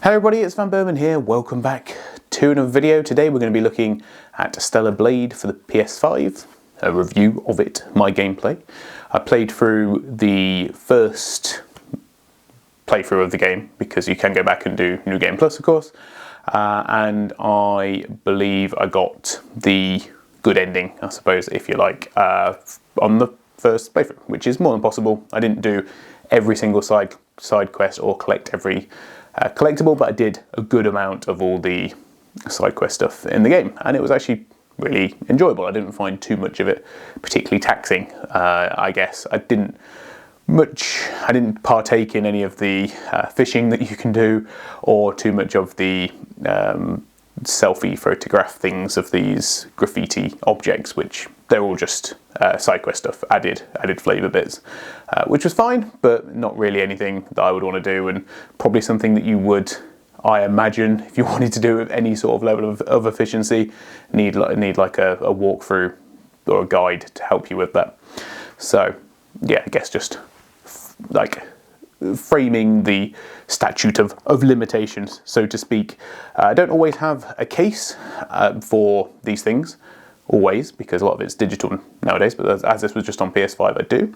Hey everybody, it's vanburman here. Welcome back to another video. Today we're going to be looking at Stellar Blade for the PS5, a review of it, my gameplay. I played through the first playthrough of the game because you can go back and do New Game Plus, of course, and I believe I got the good ending, I suppose, if you like, on the first playthrough, which is more than possible. I didn't do every single side quest or collect every collectible, but I did a good amount of all the side quest stuff in the game, and it was actually really enjoyable. I didn't find too much of it particularly taxing. I guess I didn't partake in any of the fishing that you can do, or too much of the selfie photograph things of these graffiti objects, which they're all just side quest stuff, added flavour bits, which was fine, but not really anything that I would want to do, and probably something that you would, I imagine, if you wanted to do any sort of level of efficiency, need like a walkthrough or a guide to help you with that. So yeah, I guess just like framing the statute of limitations, so to speak. I don't always have a case for these things, always, because a lot of it's digital nowadays, but as this was just on PS5, I do.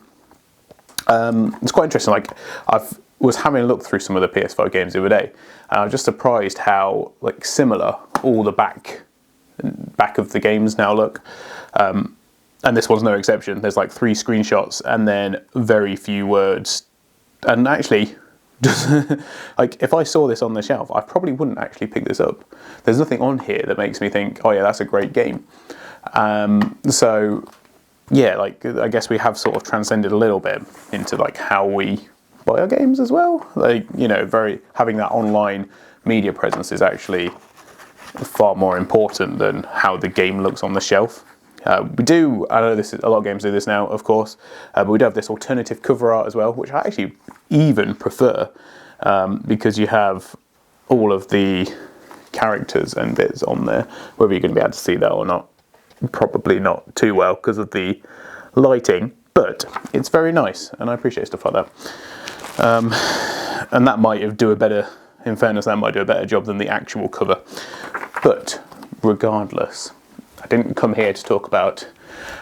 It's quite interesting, like I was having a look through some of the PS5 games the other day, and I was just surprised how like similar all the back of the games now look. And this one's no exception. There's like 3 screenshots and then very few words. And actually, like if I saw this on the shelf, I probably wouldn't actually pick this up. There's nothing on here that makes me think, oh yeah, that's a great game. So yeah, like I guess we have sort of transcended a little bit into like how we buy our games as well. Like, you know, having that online media presence is actually far more important than how the game looks on the shelf. I know a lot of games do this now, of course, but we do have this alternative cover art as well, which I actually even prefer, because you have all of the characters and bits on there. Whether you're going to be able to see that or not, probably not too well because of the lighting, but it's very nice, and I appreciate stuff like that. And that might do a better job than the actual cover. But regardless, I didn't come here to talk about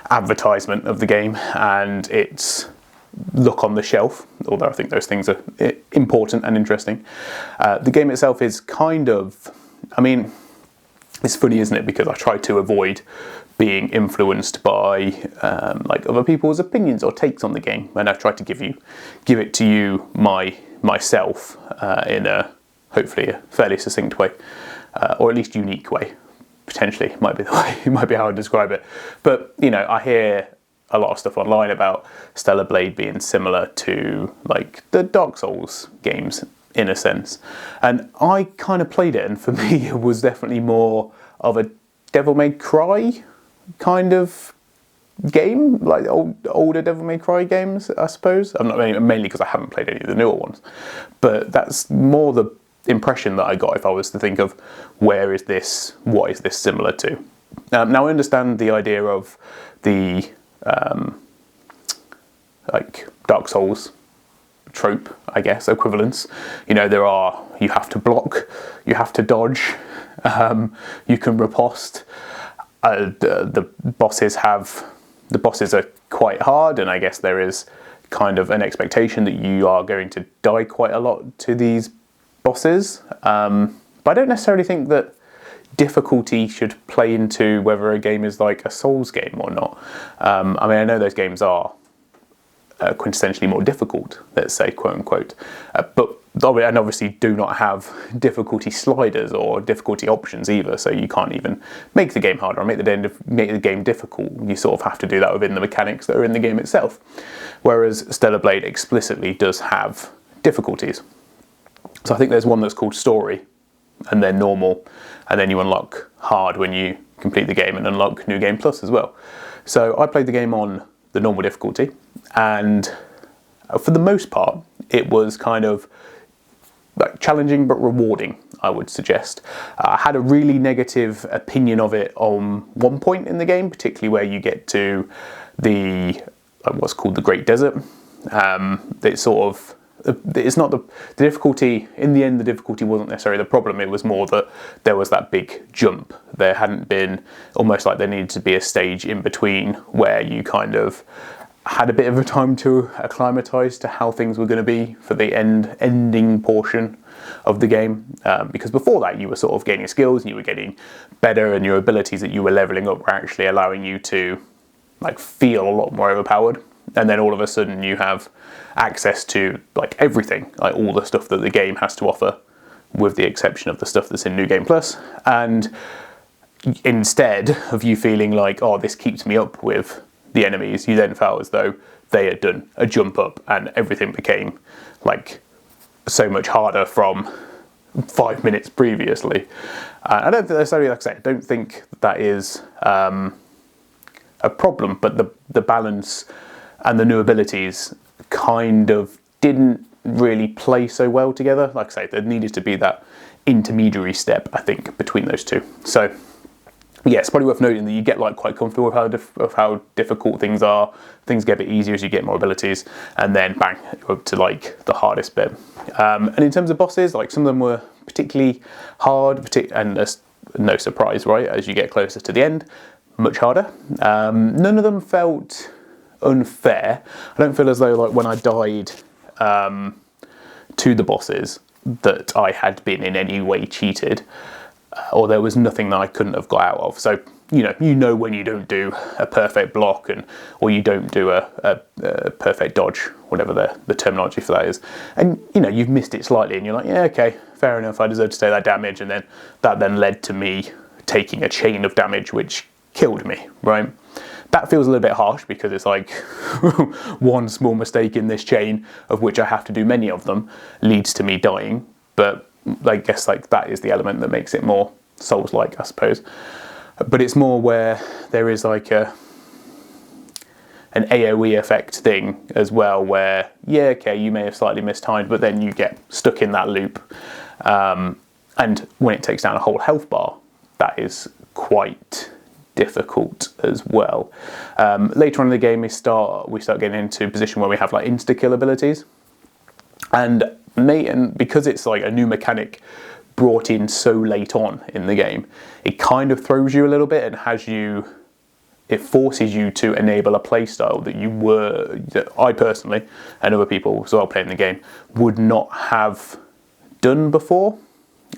advertisement of the game and its look on the shelf, although I think those things are important and interesting. The game itself is kind of, I mean, it's funny, isn't it? Because I try to avoid being influenced by like other people's opinions or takes on the game, and I've tried to give it to you myself in a hopefully a fairly succinct way, or at least unique way. Potentially might be how I describe it. But you know, I hear a lot of stuff online about Stellar Blade being similar to like the Dark Souls games in a sense, and I kind of played it, and for me it was definitely more of a Devil May Cry kind of game, like older Devil May Cry games, I suppose. I'm not mainly because I haven't played any of the newer ones, but that's more the impression that I got if I was to think of what is this similar to. Now I understand the idea of the like Dark Souls trope, I guess, equivalence. You know, you have to block, you have to dodge, you can riposte. The bosses are quite hard, and I guess there is kind of an expectation that you are going to die quite a lot to these bosses, but I don't necessarily think that difficulty should play into whether a game is like a Souls game or not. I mean, I know those games are quintessentially more difficult, let's say, quote unquote, but and obviously do not have difficulty sliders or difficulty options either, so you can't even make the game harder or make the game difficult. You sort of have to do that within the mechanics that are in the game itself, whereas Stellar Blade explicitly does have difficulties. So I think there's one that's called Story, and then Normal, and then you unlock Hard when you complete the game, and unlock New Game Plus as well. So I played the game on the normal difficulty, and for the most part it was kind of like challenging but rewarding, I would suggest. I had a really negative opinion of it on one point in the game, particularly where you get to the what's called the Great Desert. It sort of it's not the difficulty. In the end, the difficulty wasn't necessarily the problem. It was more that there was that big jump. There hadn't been, almost like there needed to be a stage in between where you kind of had a bit of a time to acclimatise to how things were going to be for the ending portion of the game, because before that you were sort of gaining skills and you were getting better, and your abilities that you were levelling up were actually allowing you to like feel a lot more overpowered. And then all of a sudden you have access to like everything, like all the stuff that the game has to offer, with the exception of the stuff that's in New Game Plus. And instead of you feeling like, oh, this keeps me up with the enemies, you then felt as though they had done a jump up and everything became like so much harder from 5 minutes previously. I don't think necessarily, like I say, I don't think that is a problem, but the balance and the new abilities kind of didn't really play so well together. Like I say, there needed to be that intermediary step, I think, between those two. So yeah, it's probably worth noting that you get like quite comfortable with how difficult things are. Things get a bit easier as you get more abilities, and then bang, up to like the hardest bit. And in terms of bosses, like some of them were particularly hard, and there's no surprise, right? As you get closer to the end, much harder. None of them felt unfair. I don't feel as though like when I died to the bosses that I had been in any way cheated, or there was nothing that I couldn't have got out of. So you know when you don't do a perfect block, or you don't do a perfect dodge, whatever the terminology for that is, and you've missed it slightly, and you're like, yeah, okay, fair enough, I deserve to take that damage, and then that led to me taking a chain of damage which killed me, right? That feels a little bit harsh, because it's like one small mistake in this chain, of which I have to do many of them, leads to me dying. But I guess like that is the element that makes it more Souls-like, I suppose. But it's more where there is like an AoE effect thing as well, where yeah, okay, you may have slightly mistimed, but then you get stuck in that loop. And when it takes down a whole health bar, that is quite difficult as well. Later on in the game, we start getting into a position where we have like insta-kill abilities, and because it's like a new mechanic brought in so late on in the game, it kind of throws you a little bit, and it forces you to enable a playstyle that I personally, and other people as well playing the game, would not have done before.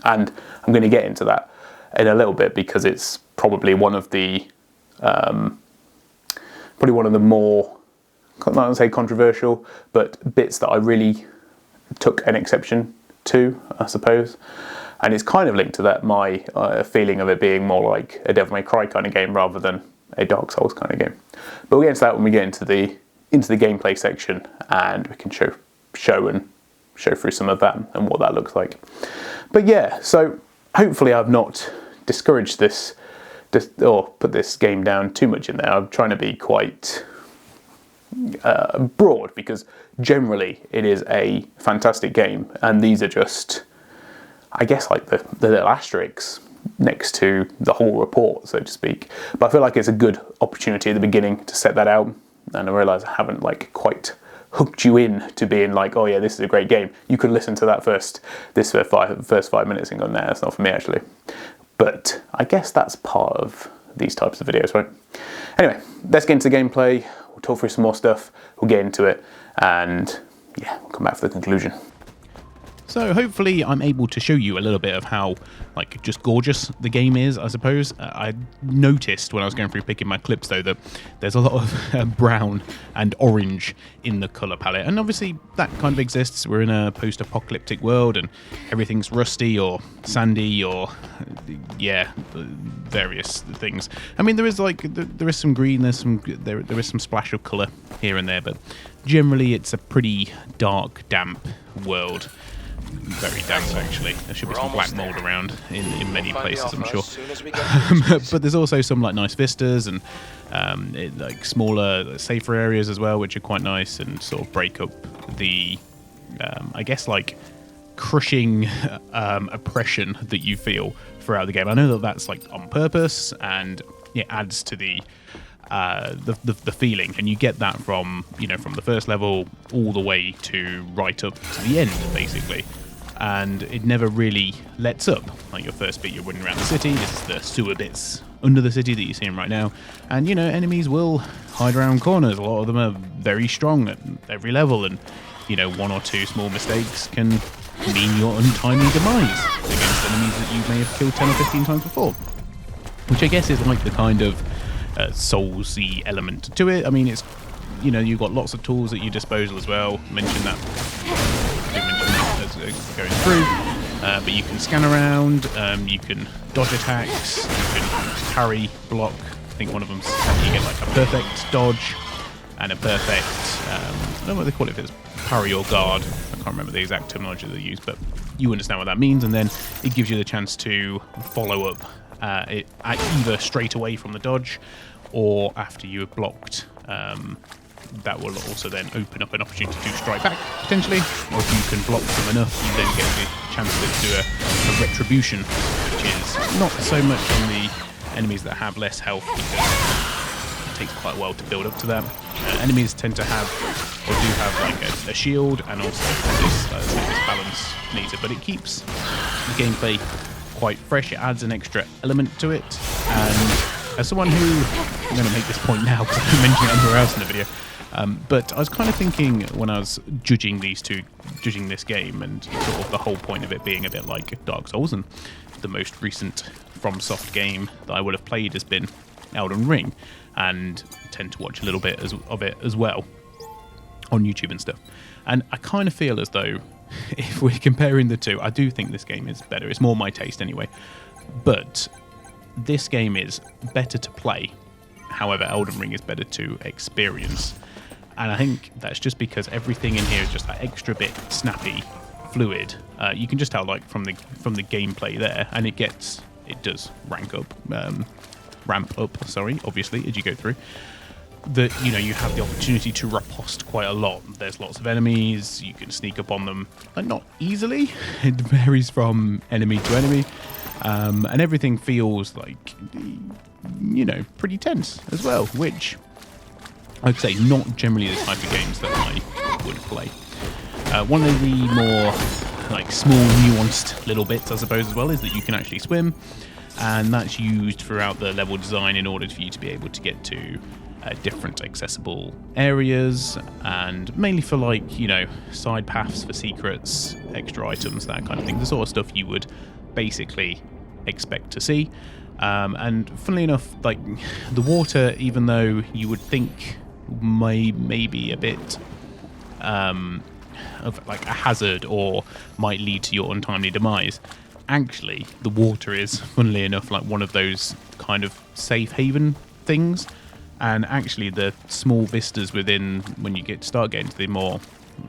And I'm going to get into that in a little bit, because it's probably one of the more, I don't say controversial, but bits that I really took an exception to, I suppose. And it's kind of linked to that, my feeling of it being more like a Devil May Cry kind of game rather than a Dark Souls kind of game. But we'll get into that when we get into the gameplay section, and we can show through some of that and what that looks like. But yeah, so hopefully I've not discouraged this or put this game down too much in there. I'm trying to be quite broad, because generally it is a fantastic game, and these are just, I guess, like the little asterisks next to the whole report, so to speak. But I feel like it's a good opportunity at the beginning to set that out, and I realise I haven't like quite hooked you in to being like, oh yeah, this is a great game. You could listen to that first 5 minutes and go, nah, that's not for me actually. But I guess that's part of these types of videos, right? Anyway, let's get into the gameplay. We'll talk through some more stuff. We'll get into it, and yeah, we'll come back for the conclusion. So hopefully I'm able to show you a little bit of how like just gorgeous the game is, I suppose. I noticed when I was going through picking my clips though that there's a lot of brown and orange in the colour palette, and obviously that kind of exists. We're in a post-apocalyptic world and everything's rusty or sandy or yeah, various things. I mean, there is some green, there is some splash of colour here and there, but generally it's a pretty dark, damp world. Very damp actually. There should be some black mold around in many places, I'm sure. But there's also some like nice vistas and like smaller, safer areas as well, which are quite nice and sort of break up the, I guess, like crushing oppression that you feel throughout the game. I know that that's like on purpose, and it adds to the the feeling, and you get that from from the first level all the way to right up to the end, basically. And it never really lets up. Like your first bit, you're running around the city. This is the sewer bits under the city that you're seeing right now. And enemies will hide around corners. A lot of them are very strong at every level, and one or two small mistakes can mean your untimely demise against enemies that you may have killed 10 or 15 times before. Which I guess is like the kind of Souls-y element to it. I mean, it's you've got lots of tools at your disposal as well. Mention that as going through, but you can scan around, you can dodge attacks, you can parry, block. I think one of them's you get like a perfect dodge and a perfect I don't know what they call it, if it's parry or guard. I can't remember the exact terminology they use, but you understand what that means. And then it gives you the chance to follow up it either straight away from the dodge or after you have blocked. That will also then open up an opportunity to strike back, potentially. Or if you can block them enough, you then get the chance to do a retribution, which is not so much on the enemies that have less health, because it takes quite a while to build up to that. Enemies tend to have, or do have, like a shield, and also this balance needed, but it keeps the gameplay quite fresh. It adds an extra element to it, and as someone who, I'm going to make this point now because I mentioned it everywhere else in the video, but I was kind of thinking when I was judging this game, and sort of the whole point of it being a bit like Dark Souls, and the most recent FromSoft game that I would have played has been Elden Ring, and tend to watch a little bit of it as well on YouTube and stuff. And I kind of feel as though if we're comparing the two, I do think this game is better. It's more my taste anyway, but this game is better to play. However, Elden Ring is better to experience. And I think that's just because everything in here is just that extra bit snappy, fluid. You can just tell, like, from the gameplay there, and it does ramp up, obviously, as you go through. That you have the opportunity to riposte quite a lot. There's lots of enemies, you can sneak up on them, but not easily. It varies from enemy to enemy. And everything feels like, pretty tense as well, which I'd say not generally the type of games that I would play. One of the more small nuanced little bits, I suppose, as well, is that you can actually swim, and that's used throughout the level design in order for you to be able to get to different accessible areas, and mainly for side paths for secrets, extra items, that kind of thing, the sort of stuff you would basically expect to see. And funnily enough, the water, even though you would think maybe a bit of a hazard or might lead to your untimely demise, actually the water is, funnily enough, one of those kind of safe haven things. And actually the small vistas within, when you start getting to the more,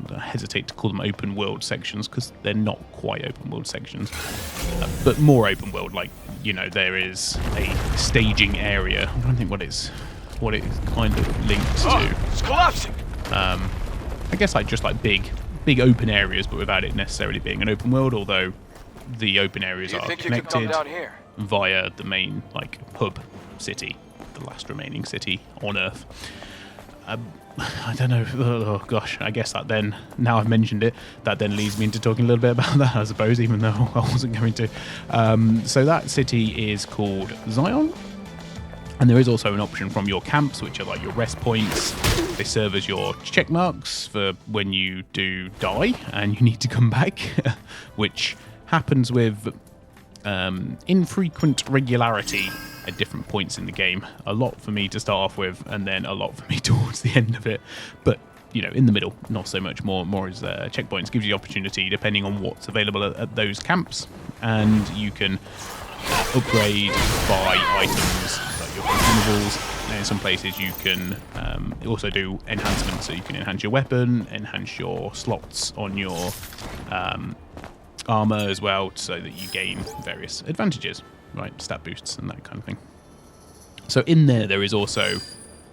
I hesitate to call them open world sections because they're not quite open world sections, but more open world, there is a staging area. I'm trying to think what it's kind of linked to. It's collapsing. I guess just big open areas, but without it necessarily being an open world, although the open areas are connected via the main hub city, the last remaining city on Earth. I don't know. Oh gosh, I guess that then, now I've mentioned it, that then leads me into talking a little bit about that, I suppose, even though I wasn't going to. So that city is called Zion, and there is also an option from your camps, which are your rest points. They serve as your check marks for when you do die and you need to come back, which happens with infrequent regularity at different points in the game. A lot for me to start off with, and then a lot for me towards the end of it. But in the middle, not so much. More as checkpoints. Gives you the opportunity, depending on what's available at those camps, and you can upgrade, buy items like your consumables. And in some places, you can also do enhancements, so you can enhance your weapon, enhance your slots on your armor as well, so that you gain various advantages, right? Stat boosts and that kind of thing. So in there is also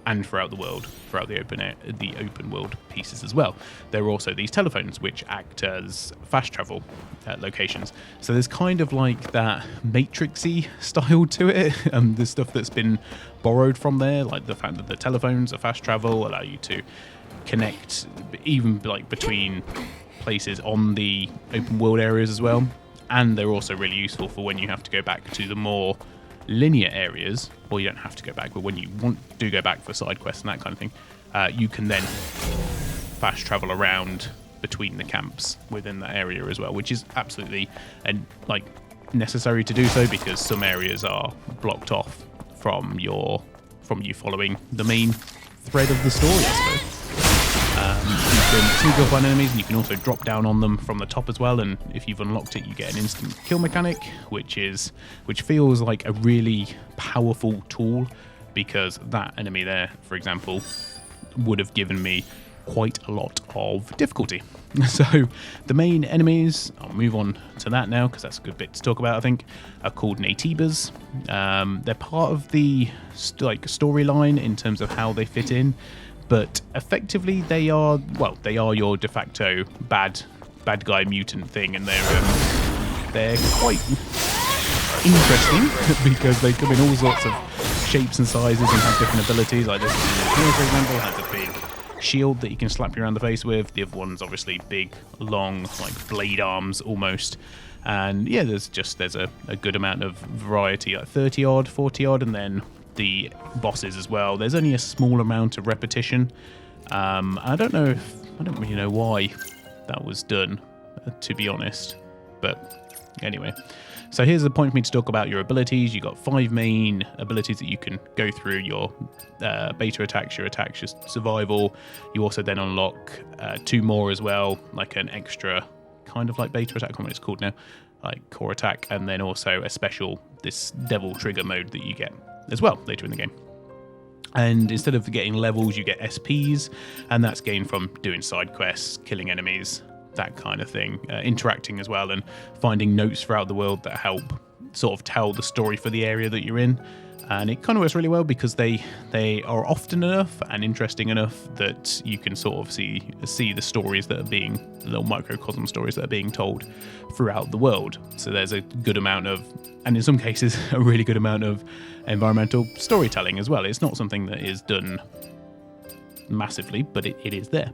and throughout the world, throughout the open world pieces as well. There are also these telephones which act as fast travel locations. So there's kind of like that Matrixy style to it. The stuff that's been borrowed from there, like the fact that the telephones are fast travel, allow you to connect even like between places on the open world areas as well. And they're also really useful for when you have to go back to the more linear areas, or you don't have to go back, but when you do go back for side quests and that kind of thing, you can then fast travel around between the camps within that area as well, which is absolutely like necessary to do so, because some areas are blocked off from you following the main thread of the story, I suppose. You can sneak up on enemies, and you can also drop down on them from the top as well, and if you've unlocked it, you get an instant kill mechanic, which feels like a really powerful tool, because that enemy there, for example, would have given me quite a lot of difficulty. So the main enemies, I'll move on to that now because that's a good bit to talk about, I think, are called Natibas. They're part of the storyline in terms of how they fit in, but effectively they are your de facto bad guy mutant thing, and they're quite interesting because they come in all sorts of shapes and sizes and have different abilities. Like this one, for example, has a big shield that you can slap you around the face with. The other one's obviously big, long, like blade arms almost. And yeah, there's a good amount of variety, like 30 odd, 40 odd, and then the bosses as well. There's only a small amount of repetition. I don't really know why that was done, to be honest. But anyway, so here's the point for me to talk about your abilities. You've got 5 main abilities that you can go through: your beta attacks, your survival. You also then unlock 2 more as well, like an extra kind of like beta attack, I can't remember what it's called now, like core attack, and then also a special, this devil trigger mode that you get as well later in the game. And instead of getting levels, you get SPs, and that's gained from doing side quests, killing enemies, that kind of thing, interacting as well, and finding notes throughout the world that help sort of tell the story for the area that you're in. And it kind of works really well because they are often enough and interesting enough that you can sort of see the stories that are being, the little microcosm stories that are being told throughout the world. So there's a good amount of, and in some cases a really good amount of, environmental storytelling as well. It's not something that is done massively, but it is there.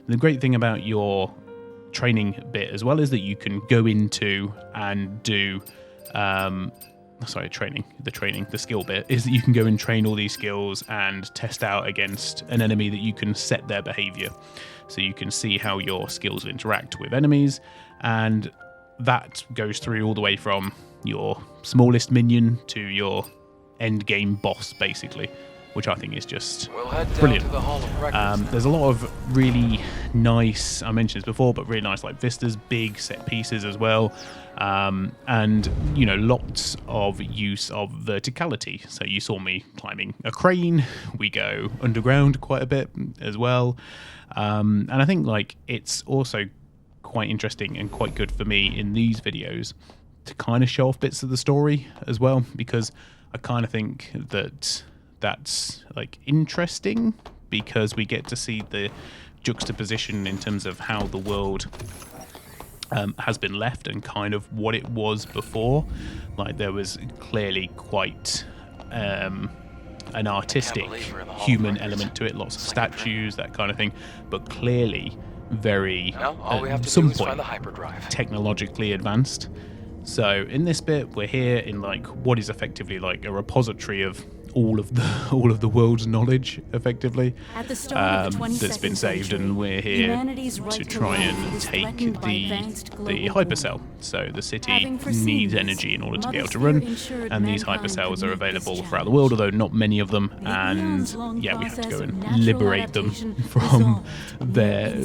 The great thing about your training bit as well is that you can go into and do the skill bit is that you can go and train all these skills and test out against an enemy that you can set their behavior. So you can see how your skills interact with enemies, and that goes through all the way from your smallest minion to your end game boss, basically, which I think is just brilliant. There's a lot of really nice, I mentioned this before, but really nice like vistas, big set pieces as well, and lots of use of verticality. So you saw me climbing a crane. We go underground quite a bit as well, and I think like it's also quite interesting and quite good for me in these videos to kind of show off bits of the story as well, because I kind of think that that's like interesting because we get to see the juxtaposition in terms of how the world has been left and kind of what it was before. Like there was clearly quite an artistic human element to it, lots of statues, that kind of thing, but clearly very at some point technologically advanced. So in this bit, we're here in like what is effectively like a repository of all of the world's knowledge, effectively, at the start of the 22nd that's been saved, and we're here to try and take the hypercell. So the city needs energy in order to be able to run, and these hypercells are available throughout the world, although not many of them. And yeah, we have to go and liberate them from their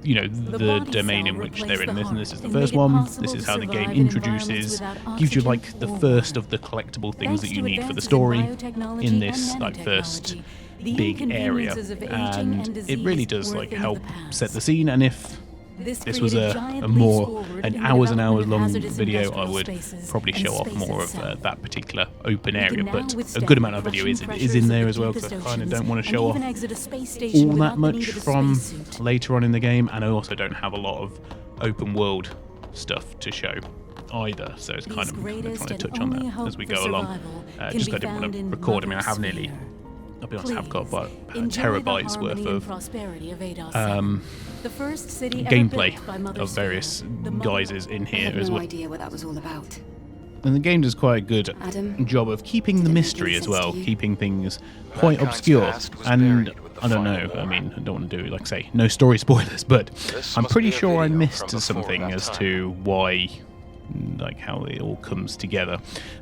the domain in which they're in. And this is the first one. This is how the game introduces, gives you like the first of the collectible things that you need for the story in this like first big area, and it really does like help set the scene. And if this was a more an hours and hours long video, I would probably show off more of that particular open area, but a good amount of video is in there as well, because I kind of don't want to show off all that much from later on in the game, and I also don't have a lot of open world stuff to show either, so it's kind of trying to touch on that as we go along. Just I didn't want to record. I mean, I have nearly, I'll be honest, I have got about terabytes worth of gameplay of various guises in here as well. Idea what that was all about. And the game does quite a good job of keeping the mystery as well, keeping things quite obscure. And I don't know, I mean, I don't want to do, like, say, no story spoilers, but I'm pretty sure I missed something as to why, like, how it all comes together.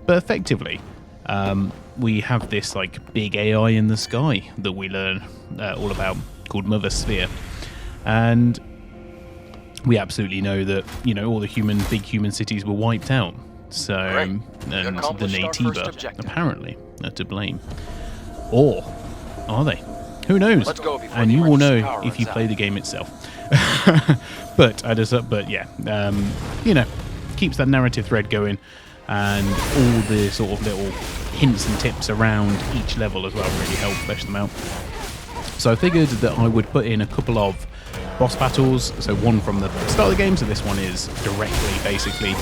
But effectively, we have this, like, big AI in the sky that we learn all about, called Mother Sphere. And we absolutely know that, you know, all the big human cities were wiped out. So, and the Natiba, apparently, are to blame. Or are they? Who knows? And you will know if you play the game itself. But yeah, you know, keeps that narrative thread going, and all the sort of little hints and tips around each level as well really help flesh them out. So I figured that I would put in a couple of boss battles, so one from the start of the game, so this one is directly basically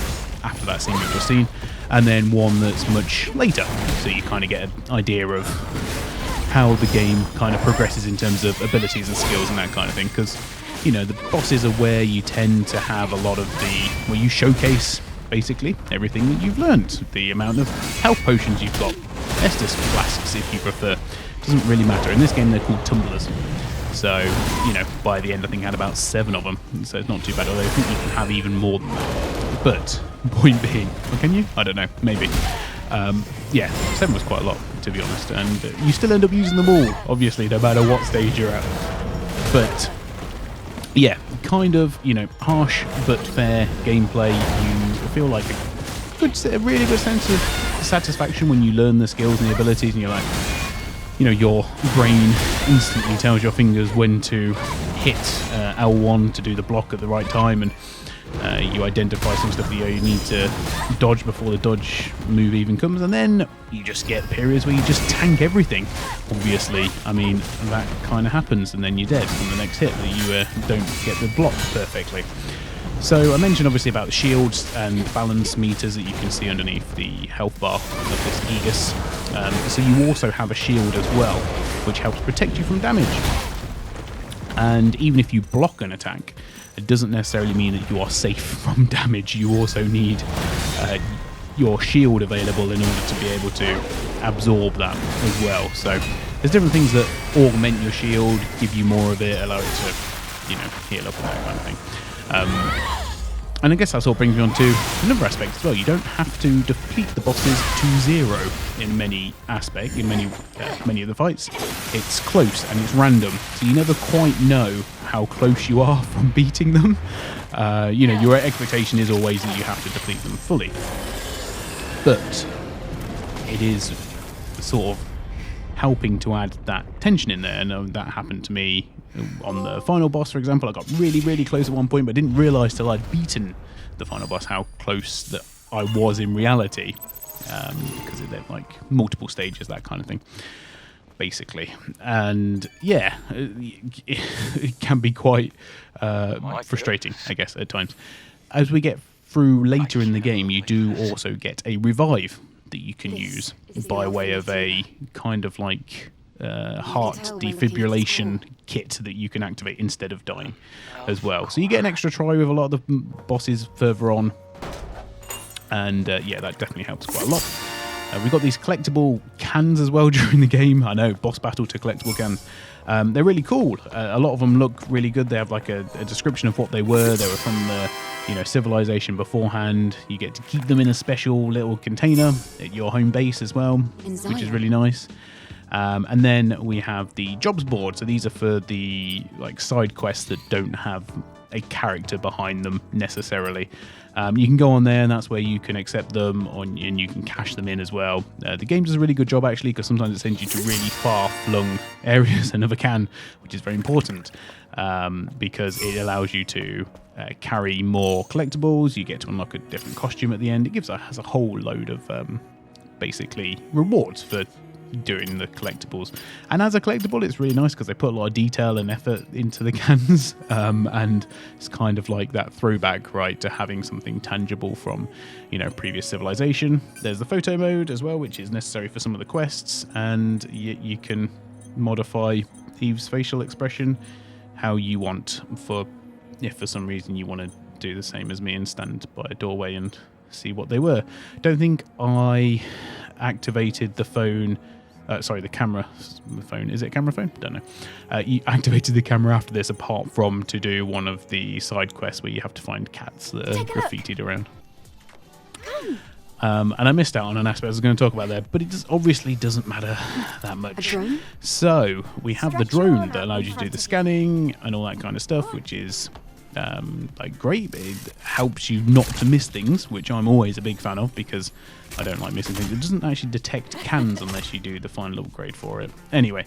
after that scene we've just seen, and then one that's much later, so you kind of get an idea of how the game kind of progresses in terms of abilities and skills and that kind of thing, because, you know, the bosses are where you tend to have a lot of where you showcase basically everything that you've learned, the amount of health potions you've got, Estus flasks if you prefer, doesn't really matter. In this game they're called tumblers. So, you know, by the end I think I had about 7 of them, so it's not too bad, although I think you can have even more than that. But, point being, well, can you? I don't know, maybe. Yeah, 7 was quite a lot, to be honest, and you still end up using them all, obviously, no matter what stage you're at. But, yeah, kind of, you know, harsh but fair gameplay. You feel like a really good sense of satisfaction when you learn the skills and the abilities, and you're like, you know, your brain instantly tells your fingers when to hit L1 to do the block at the right time, and you identify some stuff that you need to dodge before the dodge move even comes, and then you just get periods where you just tank everything. Obviously, I mean, that kind of happens, and then you're dead from the next hit that you don't get the block perfectly. So I mentioned obviously about the shields and balance meters that you can see underneath the health bar of this Aegis. So you also have a shield as well, which helps protect you from damage. And even if you block an attack, it doesn't necessarily mean that you are safe from damage. You also need your shield available in order to be able to absorb that as well. So there's different things that augment your shield, give you more of it, allow it to, you know, heal up and that kind of thing. And I guess that sort of brings me on to another aspect as well. You don't have to deplete the bosses to 0 in many aspects, in many of the fights. It's close and it's random, so you never quite know how close you are from beating them. You know, your expectation is always that you have to deplete them fully, but it is sort of helping to add that tension in there, and that happened to me on the final boss, for example. I got really, really close at one point, but I didn't realise till I'd beaten the final boss how close that I was in reality, because they're like multiple stages, that kind of thing, basically. And yeah, it can be quite frustrating, I guess, at times. As we get through later in the game, you do also get a revive that you can use by way of a kind of like heart defibrillation kit that you can activate instead of dying as well. So you get an extra try with a lot of the bosses further on, and yeah, that definitely helps quite a lot. We've got these collectible cans as well during the game. I know, boss battle to collectible cans. They're really cool. A lot of them look really good. They have like a description of what they were. They were from the, you know, civilization beforehand. You get to keep them in a special little container at your home base as well, which is really nice. And then we have the jobs board. So these are for the like side quests that don't have a character behind them necessarily. You can go on there, and that's where you can accept them, and you can cash them in as well. The game does a really good job, actually, because sometimes it sends you to really far-flung areas and never can, which is very important, because it allows you to carry more collectibles. You get to unlock a different costume at the end. It has a whole load of basically rewards for doing the collectibles, and as a collectible it's really nice because they put a lot of detail and effort into the cans, and it's kind of like that throwback, right, to having something tangible from, you know, previous civilization. There's the photo mode as well, which is necessary for some of the quests, and you can modify Eve's facial expression how you want, if for some reason you want to do the same as me and stand by a doorway and see what they were. Don't think I activated the phone. Sorry, the camera phone. Is it a camera phone? Don't know. You activated the camera after this, apart from to do one of the side quests where you have to find cats that are graffitied around. And I missed out on an aspect I was going to talk about there, but it obviously doesn't matter that much. So we have the drone that allows you to do the scanning and all that kind of stuff, which is like great. It helps you not to miss things, which I'm always a big fan of because I don't like missing things. It doesn't actually detect cans unless you do the final upgrade for it. Anyway,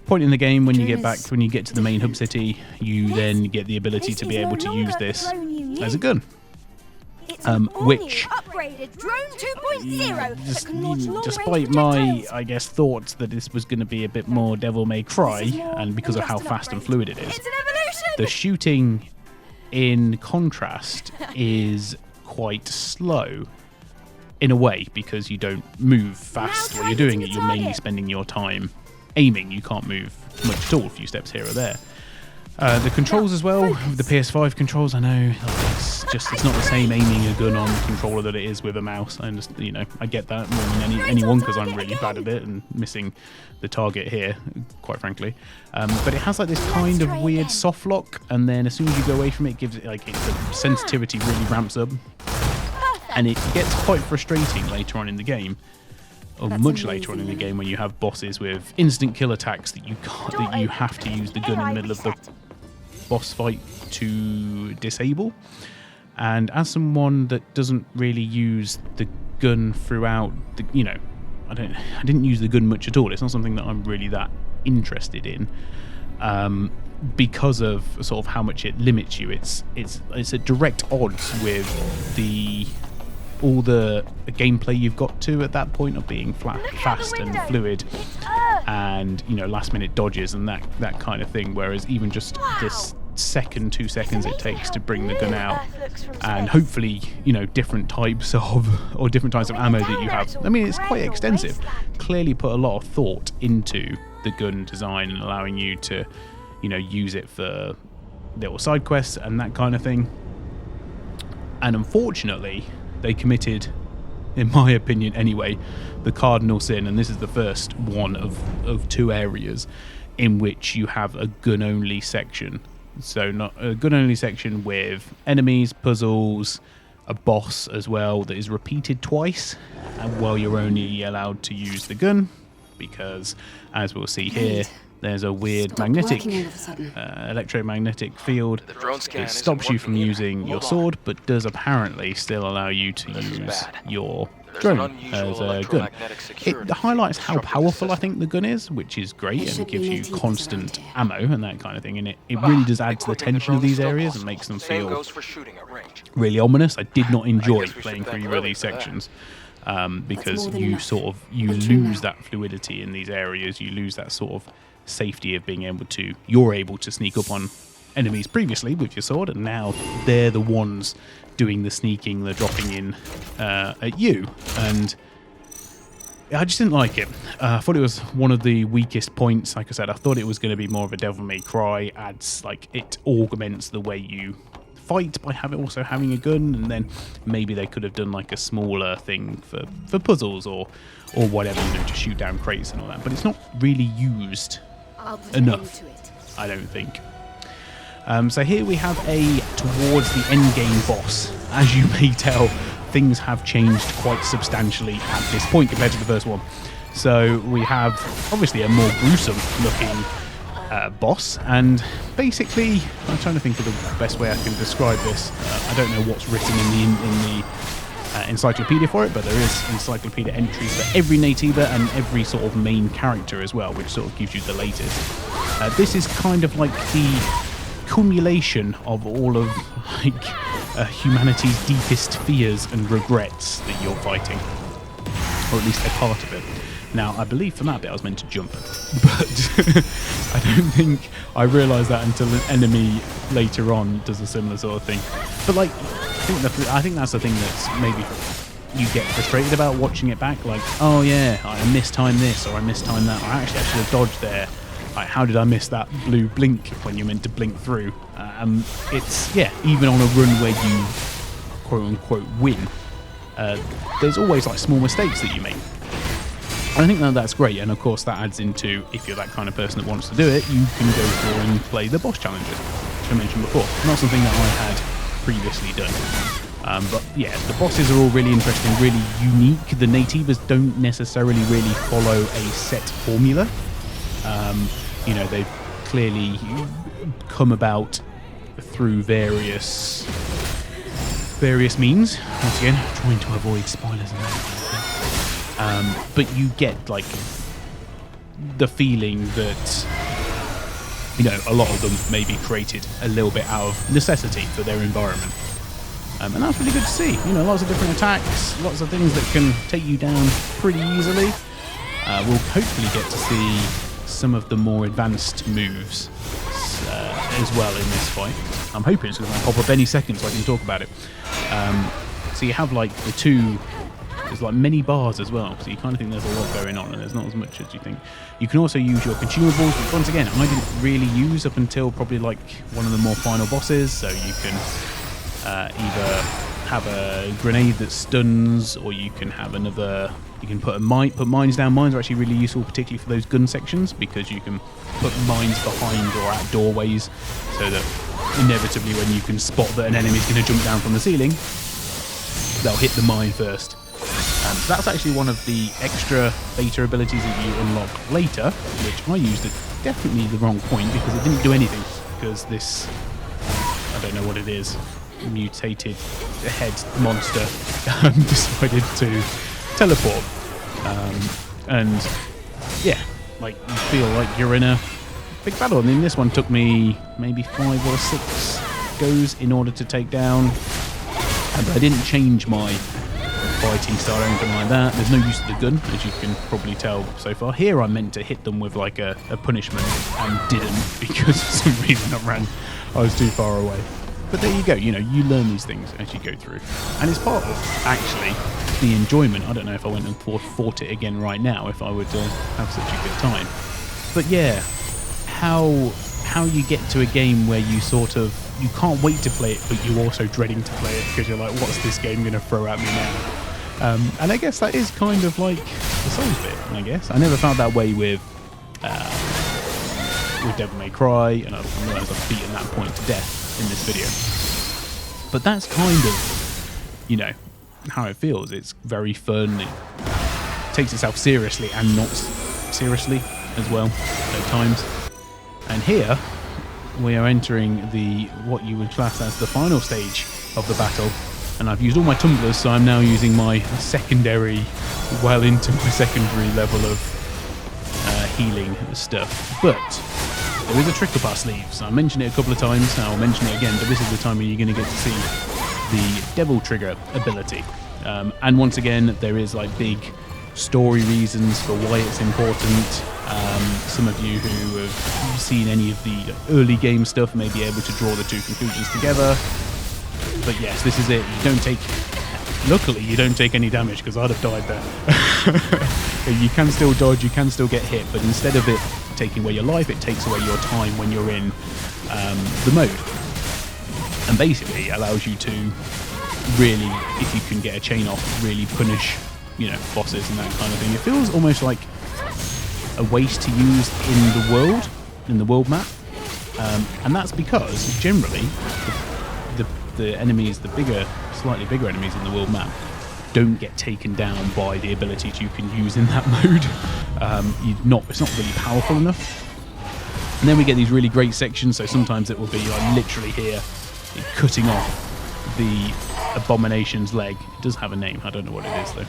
point in the game when you get to the main hub city, you then get the ability to be able to use this as a gun. Which, despite my, I guess, thoughts that this was going to be a bit more Devil May Cry, and because of how fast and fluid it is, the shooting, in contrast, is quite slow in a way, because you don't move fast while you're doing it. You're mainly spending your time aiming. You can't move much at all, a few steps here or there. The controls as well, the PS5 controls, I know it's not the same aiming a gun on the controller that it is with a mouse. I understand, you know, I get that more than anyone, because I'm really bad at it and missing the target here, quite frankly. But it has like this kind of weird soft lock, and then as soon as you go away from it, it gives it like the sensitivity really ramps up, and it gets quite frustrating later on in the game. Or much later on in the game, when you have bosses with instant kill attacks that you have to use the gun in the middle of the boss fight to disable. And as someone that doesn't really use the gun throughout, I didn't use the gun much at all. It's not something that I'm really that interested in, because of sort of how much it limits you. It's at direct odds with all the gameplay you've got to at that point of being fast and fluid, and last minute dodges and that kind of thing. Whereas even just this 2 seconds it takes to bring the gun out, and hopefully different types of ammo that you have. I mean, it's quite extensive. Clearly put a lot of thought into the gun design and allowing you to use it for little side quests and that kind of thing. And unfortunately, they committed, in my opinion anyway, the cardinal sin, and this is the first one of 2 areas in which you have a gun-only section. So not a gun-only section with enemies, puzzles, a boss as well that is repeated twice, and while you're only allowed to use the gun, because as we'll see here, there's a weird electromagnetic field that stops you from using your sword, but does apparently still allow you to use your drone as a gun. It highlights how powerful I think the gun is, which is great, and it gives you constant ammo and that kind of thing, and it really does add to the tension of these areas and makes them feel really ominous. I did not enjoy playing through either of these sections. Because you lose that fluidity in these areas. You lose that sort of safety of being you're able to sneak up on enemies previously with your sword, and now they're the ones doing the sneaking, they're dropping in at you, and I just didn't like it. I thought it was one of the weakest points. Like I said, I thought it was going to be more of a Devil May Cry, it augments the way you fight by also having a gun, and then maybe they could have done like a smaller thing for puzzles or whatever, to shoot down crates and all that, but it's not really used enough, I don't think. So here we have towards the end game boss. As you may tell, things have changed quite substantially at this point compared to the first one. So we have obviously a more gruesome looking boss, and basically I'm trying to think of the best way I can describe this. I don't know what's written in the encyclopedia for it, but there is encyclopedia entries for every Natiba and every sort of main character as well, which sort of gives you the latest. This is kind of like the accumulation of all of like humanity's deepest fears and regrets that you're fighting, or at least a part of it. Now, I believe for that bit I was meant to jump, but I don't think I realised that until an enemy later on does a similar sort of thing. But like, I think that's the thing that's maybe you get frustrated about watching it back. Like, oh yeah, I mistimed this, or I mistimed that, or I should have dodged there. Like, how did I miss that blue blink when you're meant to blink through? It's, yeah, even on a run where you quote-unquote win, there's always like small mistakes that you make. And I think that's great, and of course that adds into, if you're that kind of person that wants to do it, you can go through and play the boss challenges, which I mentioned before. Not something that I had previously done. But yeah, the bosses are all really interesting, really unique. The Natibas don't necessarily really follow a set formula. You know, they've clearly come about through various means. Once again, trying to avoid spoilers and that. But you get like the feeling that, you know, a lot of them may be created a little bit out of necessity for their environment. And that's really good to see. You know, lots of different attacks, lots of things that can take you down pretty easily. We'll hopefully get to see some of the more advanced moves as well in this fight. I'm hoping it's going to pop up any second so I can talk about it. So you have like the two, there's like many bars as well, so you kind of think there's a lot going on and there's not as much as you think. You can also use your consumables, which once again I didn't really use up until probably like one of the more final bosses. So you can either have a grenade that stuns, or you can have another. You can put mines down. Mines are actually really useful, particularly for those gun sections, because you can put mines behind or at doorways, so that inevitably when you can spot that an enemy's going to jump down from the ceiling, they'll hit the mine first. So that's actually one of the extra beta abilities that you unlock later, which I used at definitely the wrong point because it didn't do anything, because this, I don't know what it is, mutated head monster decided to teleport. And yeah, like you feel like you're in a big battle. I mean, this one took me maybe 5 or 6 goes in order to take down, but I didn't change my fighting style or anything like that. There's no use of the gun, as you can probably tell so far. Here I meant to hit them with like a punishment and didn't, because for some reason I was too far away. But there you go, you know, you learn these things as you go through. And it's part of, actually, the enjoyment. I don't know if I went and fought it again right now, if I would have such a good time. But yeah, how you get to a game where you sort of, you can't wait to play it, but you're also dreading to play it, because you're like, what's this game going to throw at me now? And I guess that is kind of like the Souls bit, I guess. I never felt that way with Devil May Cry, and I realised I've beaten that point to death in this video. But that's kind of, you know, how it feels. It's very fun. It takes itself seriously and not seriously as well at times. And here we are entering what you would class as the final stage of the battle. And I've used all my tumblers, so I'm now using my secondary, well into my secondary level of healing stuff. But there is a trick up our sleeves. I mentioned it a couple of times, I'll mention it again, but this is the time where you're going to get to see the Devil Trigger ability. And once again, there is like big story reasons for why it's important. Some of you who have seen any of the early game stuff may be able to draw the two conclusions together. But yes, this is it. You don't take... Luckily, you don't take any damage, because I'd have died there. You can still dodge, you can still get hit, but instead of it taking away your life, it takes away your time when you're in the mode. And basically, it allows you to really, if you can get a chain off, really punish, you know, bosses and that kind of thing. It feels almost like a waste to use in the world map. And that's because, generally, the enemies, slightly bigger enemies in the world map, don't get taken down by the abilities you can use in that mode. It's not really powerful enough. And then we get these really great sections, so sometimes it will be like literally here, cutting off the abomination's leg. It does have a name, I don't know what it is though.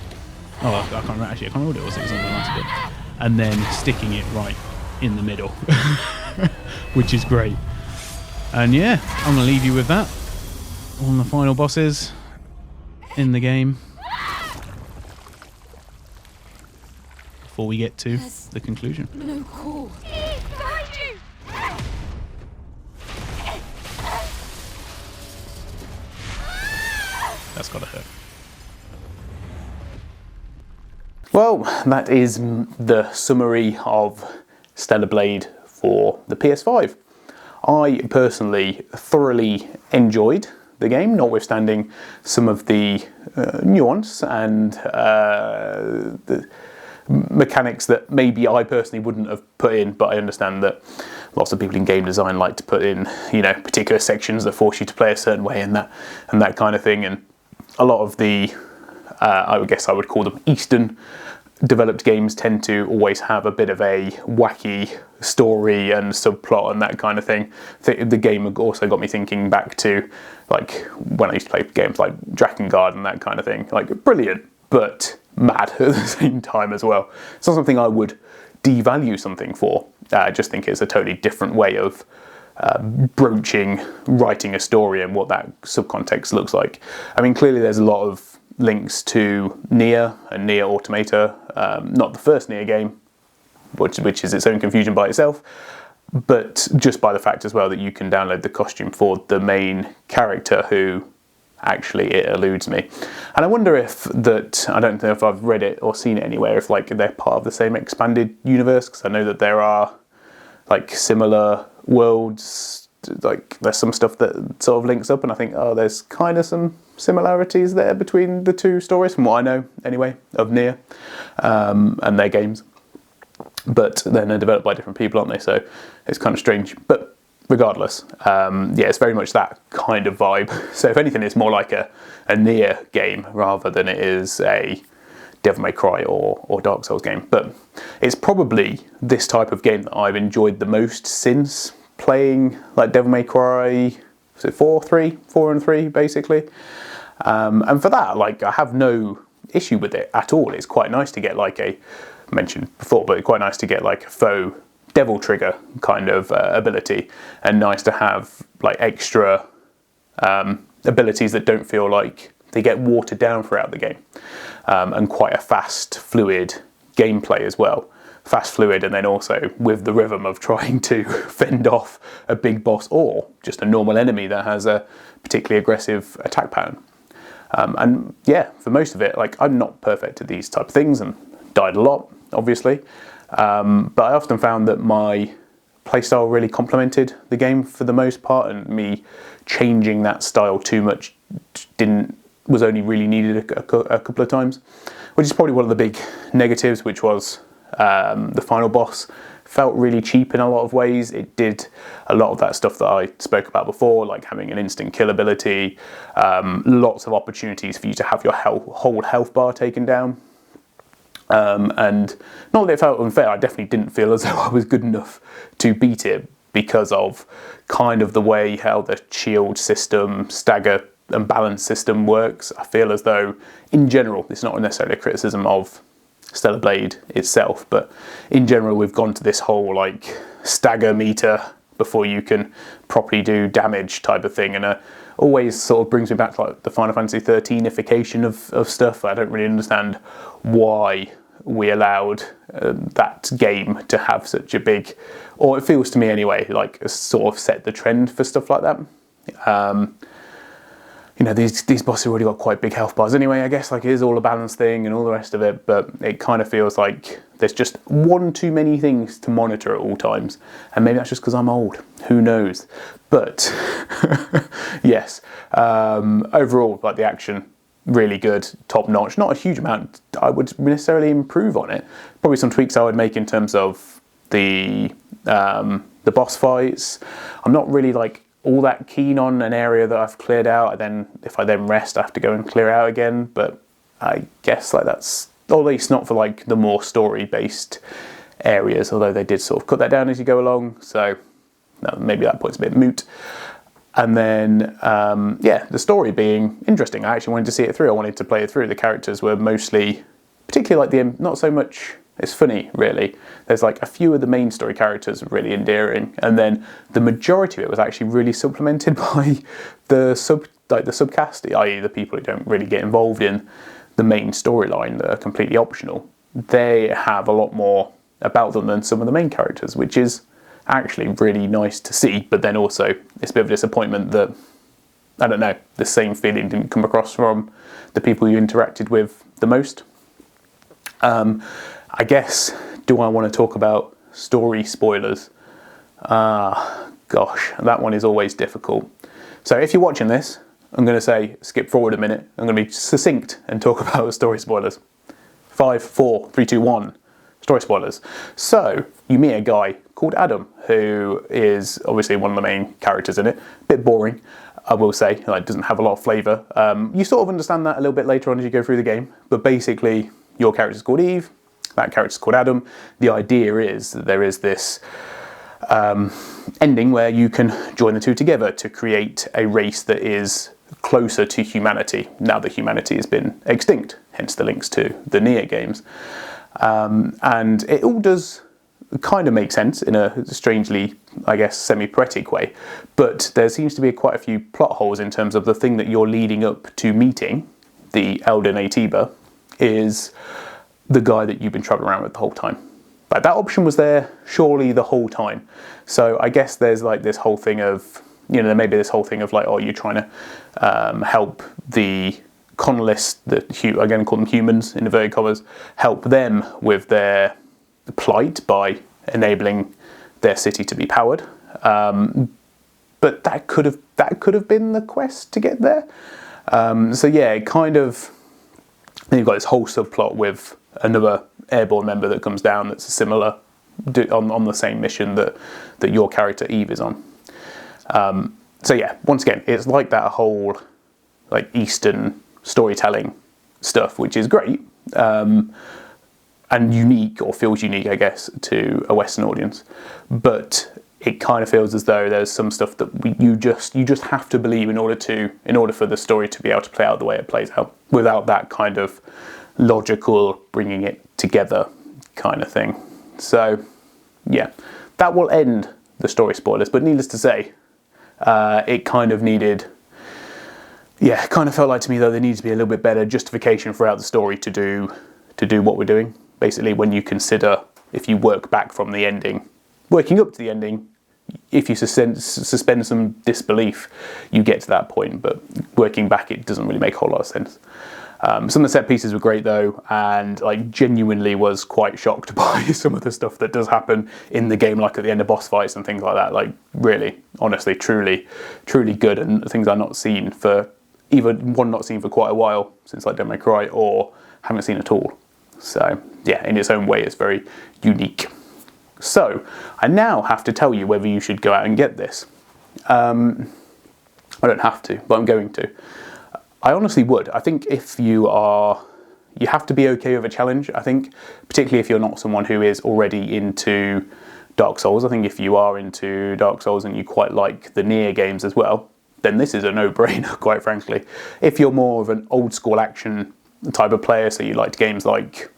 Oh, I can't remember, actually, I can't remember what it was on the last bit. And then sticking it right in the middle, which is great. And yeah, I'm going to leave you with that. On the final bosses in the game. Before we get to the conclusion. No call. Behind you! That's got to hurt. Well, that is the summary of Stellar Blade for the PS5. I personally thoroughly enjoyed the game, notwithstanding some of the nuance and the mechanics that maybe I personally wouldn't have put in, but I understand that lots of people in game design like to put in, you know, particular sections that force you to play a certain way and that kind of thing. And a lot of the, I would guess I would call them Eastern developed games, tend to always have a bit of a wacky story and subplot and that kind of thing. The game also got me thinking back to like when I used to play games like Drakengard and that kind of thing. Like brilliant, but mad at the same time as well. It's not something I would devalue something for. I just think it's a totally different way of broaching, writing a story and what that subcontext looks like. I mean, clearly there's a lot of links to Nier and Nier Automata, not the first Nier game, which is its own confusion by itself, but just by the fact as well that you can download the costume for the main character, who actually, it eludes me. And I wonder if that, I don't know if I've read it or seen it anywhere, if like they're part of the same expanded universe, because I know that there are like similar worlds, like there's some stuff that sort of links up, and I think, oh, there's kind of some similarities there between the two stories, from what I know anyway, of Nier and their games. But then they're developed by different people, aren't they? So it's kind of strange. But regardless, yeah, it's very much that kind of vibe. So if anything, it's more like a Nier game rather than it is a Devil May Cry or Dark Souls game. But it's probably this type of game that I've enjoyed the most since playing like Devil May Cry, was it 4 and 3 basically. And for that, like, I have no issue with it at all. It's quite nice to get like I mentioned before, but it's quite nice to get like a faux devil trigger kind of ability, and nice to have like extra abilities that don't feel like they get watered down throughout the game, and quite a fast, fluid gameplay as well. Fast, fluid, and then also with the rhythm of trying to fend off a big boss or just a normal enemy that has a particularly aggressive attack pattern. And yeah, for most of it, like, I'm not perfect at these type of things and died a lot, obviously. But I often found that my playstyle really complemented the game for the most part, and me changing that style too much was only really needed a couple of times, which is probably one of the big negatives, which was the final boss felt really cheap in a lot of ways. It did a lot of that stuff that I spoke about before, like having an instant kill ability, lots of opportunities for you to have your whole health bar taken down. And not that it felt unfair, I definitely didn't feel as though I was good enough to beat it because of kind of the way how the shield system, stagger and balance system works. I feel as though, in general, it's not necessarily a criticism of Stellar Blade itself, but in general we've gone to this whole like stagger meter before you can properly do damage type of thing, and always sort of brings me back to like the Final Fantasy 13ification of stuff. I don't really understand why we allowed that game to have such a big, or it feels to me anyway, like sort of set the trend for stuff like that. You know, these bosses already got quite big health bars anyway, I guess, like it is all a balance thing and all the rest of it, but it kind of feels like there's just one too many things to monitor at all times, and maybe that's just because I'm old, who knows. But yes, overall, like, the action, really good, top notch. Not a huge amount I would necessarily improve on it. Probably some tweaks I would make in terms of the boss fights. I'm not really like all that keen on an area that I've cleared out. If I then rest, I have to go and clear out again. But I guess like that's, or at least not for like the more story-based areas, although they did sort of cut that down as you go along, so maybe that point's a bit moot. And then, the story being interesting. I actually wanted to see it through. I wanted to play it through. The characters were mostly, particularly like not so much, it's funny really. There's like a few of the main story characters are really endearing, and then the majority of it was actually really supplemented by the subcast, i.e. the people who don't really get involved in the main storyline that are completely optional. They have a lot more about them than some of the main characters, which is actually really nice to see, but then also it's a bit of a disappointment that, I don't know, the same feeling didn't come across from the people you interacted with the most. I guess, do I want to talk about story spoilers? Gosh, that one is always difficult. So if you're watching this, I'm going to say skip forward a minute. I'm going to be succinct and talk about story spoilers. 5, 4, 3, 2, 1. Story spoilers. So, you meet a guy called Adam, who is obviously one of the main characters in it. A bit boring, I will say. Like, doesn't have a lot of flavour. You sort of understand that a little bit later on as you go through the game. But basically, your character's called Eve. That character's called Adam. The idea is that there is this ending where you can join the two together to create a race that is closer to humanity, now that humanity has been extinct, hence the links to the Nier games. And it all does kind of make sense in a strangely, I guess, semi-poetic way, but there seems to be quite a few plot holes in terms of the thing that you're leading up to meeting, the Elder Natiba, is the guy that you've been traveling around with the whole time. But that option was there surely the whole time. So I guess there's like this whole thing of, there may be this whole thing of like, oh, you're trying to help the colonists, again call them humans in inverted commas, help them with their plight by enabling their city to be powered. But that could have been the quest to get there. So yeah, it kind of, then you've got this whole subplot with another airborne member that comes down that's similar on the same mission that your character Eve is on. So yeah, once again, it's like that whole like Eastern storytelling stuff, which is great and unique, or feels unique, I guess, to a Western audience. But it kind of feels as though there's some stuff that you just have to believe in order for the story to be able to play out the way it plays out, without that kind of logical bringing it together kind of thing. So yeah, that will end the story spoilers. But needless to say, it kind of needed. Yeah, it kind of felt like to me though there needs to be a little bit better justification throughout the story to do what we're doing. Basically, when you consider, if you work back from the ending, working up to the ending, if you suspend some disbelief, you get to that point. But working back, it doesn't really make a whole lot of sense. Some of the set pieces were great though, and like genuinely was quite shocked by some of the stuff that does happen in the game, like at the end of boss fights and things like that. Like really, honestly, truly good, and things I've not seen for not seen for quite a while, since like Devil May Cry, or haven't seen at all. So yeah, in its own way, it's very unique. So I now have to tell you whether you should go out and get this. I don't have to, but I'm going to. I honestly would. I think if you have to be okay with a challenge, I think, particularly if you're not someone who is already into Dark Souls. I think if you are into Dark Souls and you quite like the Nier games as well, then this is a no-brainer, quite frankly. If you're more of an old-school action type of player, so you liked games like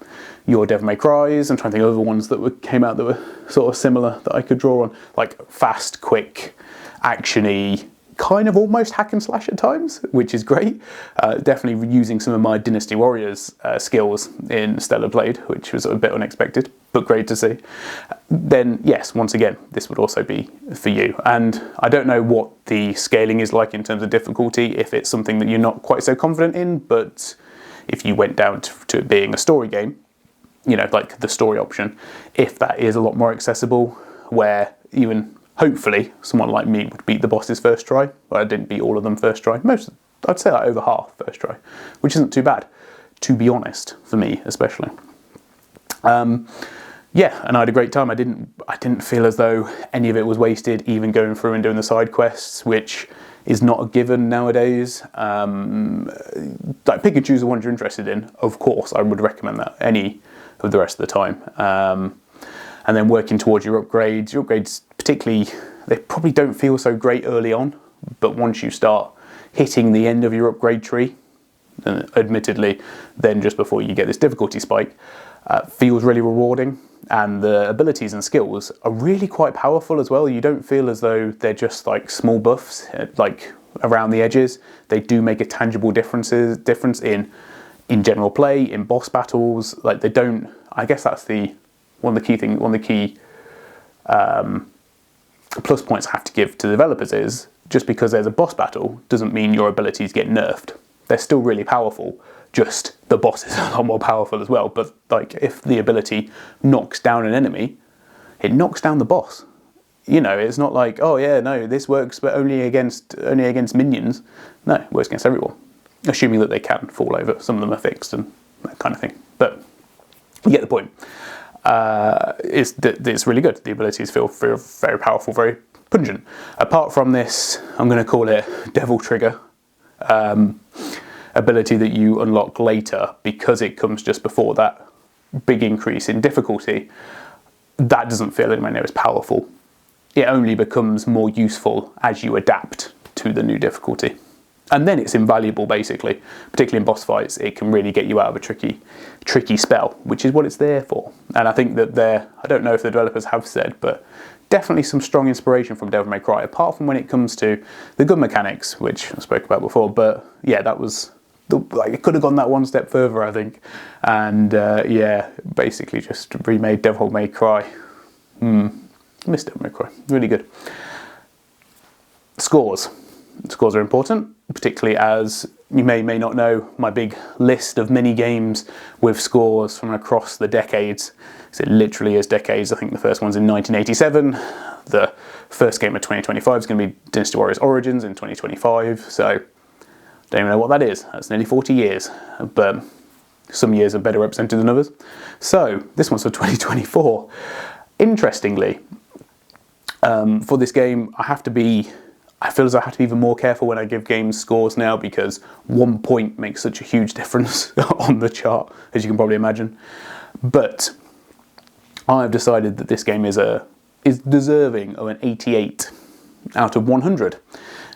your Devil May Cry's, I'm trying to think of other ones that came out that were sort of similar that I could draw on, like fast, quick, action-y, kind of almost hack and slash at times, which is great. Definitely using some of my Dynasty Warriors skills in Stellar Blade, which was a bit unexpected, but great to see. Then yes, once again, this would also be for you. And I don't know what the scaling is like in terms of difficulty, if it's something that you're not quite so confident in, but if you went down to it being a story game, like the story option, if that is a lot more accessible, where even hopefully someone like me would beat the bosses first try. But I didn't beat all of them first try. I'd say like over half first try, which isn't too bad, to be honest, for me especially. Yeah, and I had a great time. I didn't feel as though any of it was wasted, even going through and doing the side quests, which is not a given nowadays. Like pick and choose the ones you're interested in. Of course, I would recommend that any of the rest of the time. and then working towards your upgrades. Your upgrades, particularly, they probably don't feel so great early on, but once you start hitting the end of your upgrade tree, admittedly, then just before you get this difficulty spike, feels really rewarding. And the abilities and skills are really quite powerful as well. You don't feel as though they're just like small buffs, like around the edges. They do make a tangible difference in general play, in boss battles. Like they don't. I guess that's one of the key plus points I have to give to the developers is just because there's a boss battle doesn't mean your abilities get nerfed. They're still really powerful. Just the boss is a lot more powerful as well. But like if the ability knocks down an enemy, it knocks down the boss. You know, it's not like, oh yeah, no, this works but only against minions. No, it works against everyone. Assuming that they can fall over. Some of them are fixed and that kind of thing. But you get the point. It's really good. The abilities feel very powerful, very pungent. Apart from this, I'm going to call it Devil Trigger. Ability that you unlock later because it comes just before that big increase in difficulty, that doesn't feel anywhere near as powerful. It only becomes more useful as you adapt to the new difficulty. And then it's invaluable basically, particularly in boss fights. It can really get you out of a tricky spell, which is what it's there for. And I think that I don't know if the developers have said, but definitely some strong inspiration from Devil May Cry, apart from when it comes to the gun mechanics, which I spoke about before. But yeah, that was it could have gone that one step further, I think. And yeah, basically just remade Devil May Cry. Miss Devil May Cry, really good. Scores are important, particularly as you may not know my big list of mini games with scores from across the decades. So it literally is decades. I think the first one's in 1987. The first game of 2025 is going to be Dynasty Warriors Origins in 2025. So don't even know what that is. That's nearly 40 years, but some years are better represented than others. So this one's for 2024. Interestingly, for this game, I feel as I have to be even more careful when I give games scores now because 1 point makes such a huge difference on the chart, as you can probably imagine. But I've decided that this game is deserving of an 88 out of 100.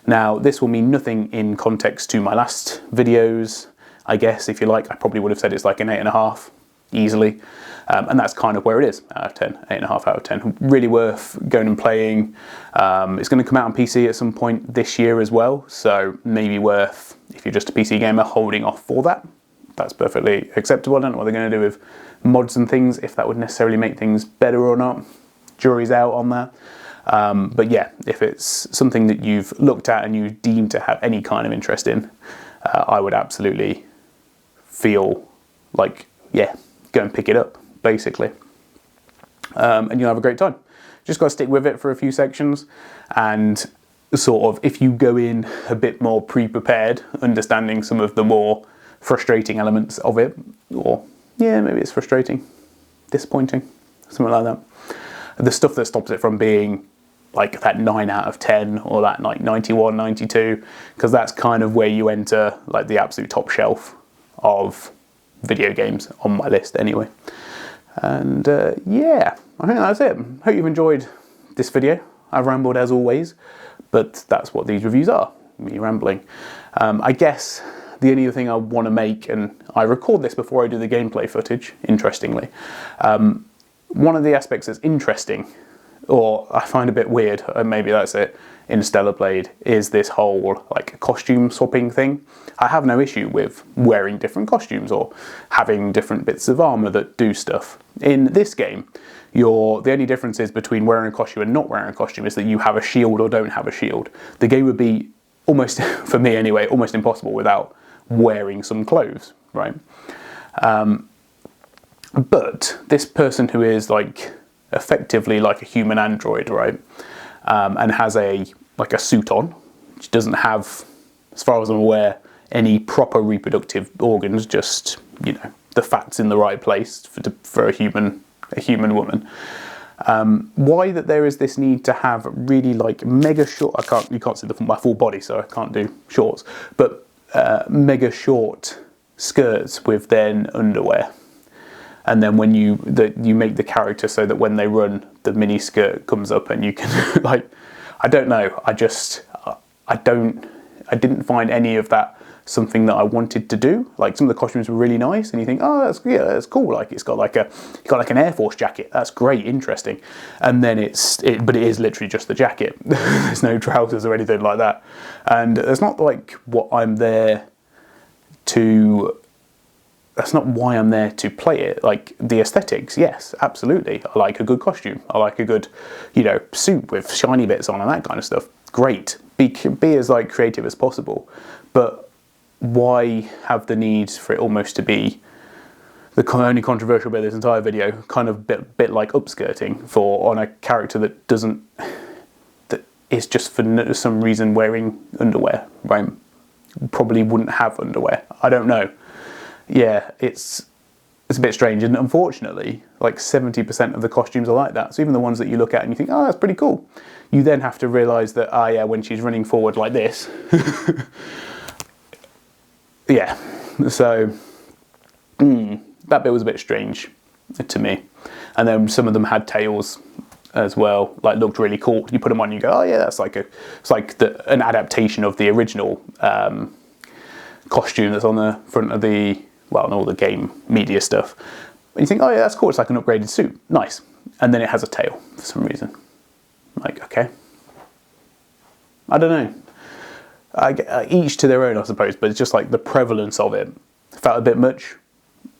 Now, this will mean nothing in context to my last videos, I guess, if you like. I probably would have said it's like an 8.5, easily. And that's kind of where it is, out of 10, 8.5 out of 10. Really worth going and playing. It's going to come out on PC at some point this year as well, so maybe worth, if you're just a PC gamer, holding off for that. That's perfectly acceptable. I don't know what they're going to do with mods and things, if that would necessarily make things better or not. Jury's out on that. But yeah, if it's something that you've looked at and you deem to have any kind of interest in, I would absolutely feel like, yeah, go and pick it up, basically. And you'll have a great time. Just got to stick with it for a few sections, and sort of, if you go in a bit more pre-prepared, understanding some of the more frustrating elements of it, or yeah, maybe it's frustrating, disappointing, something like that. The stuff that stops it from being like that 9 out of 10 or that like 91, 92, because that's kind of where you enter like the absolute top shelf of video games on my list anyway. And yeah, I think that's it. Hope you've enjoyed this video. I've rambled as always, but that's what these reviews are, me rambling. I guess the only other thing I want to make, and I record this before I do the gameplay footage, interestingly, one of the aspects that's interesting, or I find a bit weird, and maybe that's it, in Stellar Blade, is this whole like costume swapping thing. I have no issue with wearing different costumes or having different bits of armor that do stuff. In this game, the only difference is between wearing a costume and not wearing a costume is that you have a shield or don't have a shield. The game would be almost, for me anyway, almost impossible without wearing some clothes, right? But this person who is like effectively like a human android, right, and has a suit on, which doesn't have, as far as I'm aware, any proper reproductive organs, just, you know, the fat's in the right place for a human woman. Why that there is this need to have really like mega short, you can't see my full body, so I can't do shorts, but mega short skirts with then underwear. and then when you make the character so that when they run, the mini skirt comes up and you can like, I don't know. I didn't find any of that something that I wanted to do. Like, some of the costumes were really nice, and you think, oh, that's cool. Like, it's got like an Air Force jacket. That's great, interesting. And then but it is literally just the jacket. There's no trousers or anything like that. And it's not like what I'm there to. That's not why I'm there to play it. Like, the aesthetics, yes, absolutely. I like a good costume. I like a good, suit with shiny bits on and that kind of stuff. Great. Be as like creative as possible. But why have the need for it almost to be the only controversial bit of this entire video, kind of bit like upskirting on a character that is just for some reason wearing underwear, right? Probably wouldn't have underwear. I don't know. Yeah, it's a bit strange, and unfortunately, like 70% of the costumes are like that. So even the ones that you look at and you think, oh, that's pretty cool, you then have to realise that, yeah, when she's running forward like this, yeah, so that bit was a bit strange to me. And then some of them had tails as well, like looked really cool. You put them on and you go, oh yeah, it's like an adaptation of the original costume that's on the front of and all the game media stuff. And you think, oh yeah, that's cool, it's like an upgraded suit, nice. And then it has a tail for some reason. Like, okay. I don't know. Each to their own, I suppose, but it's just like the prevalence of it felt a bit much.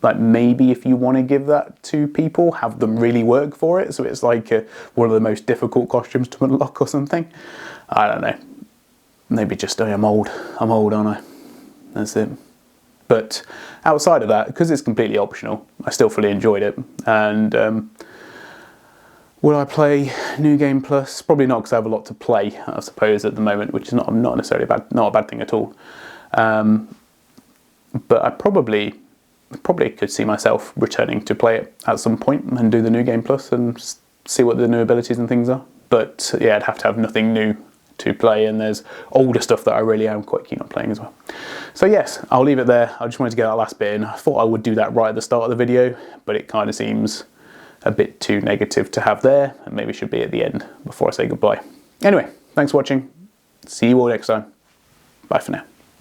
Like, maybe if you want to give that to people, have them really work for it, so it's like one of the most difficult costumes to unlock or something. I don't know. Maybe just, I'm old, aren't I? That's it. But outside of that, because it's completely optional, I still fully enjoyed it. And will I play New Game Plus? Probably not, because I have a lot to play, I suppose, at the moment, which is not necessarily not a bad thing at all. But I probably could see myself returning to play it at some point and do the New Game Plus and see what the new abilities and things are. But yeah, I'd have to have nothing new to play, and there's older stuff that I really am quite keen on playing as well. So yes, I'll leave it there. I just wanted to get that last bit in. I thought I would do that right at the start of the video, but it kind of seems a bit too negative to have there, and maybe should be at the end before I say goodbye. Anyway, thanks for watching. See you all next time. Bye for now.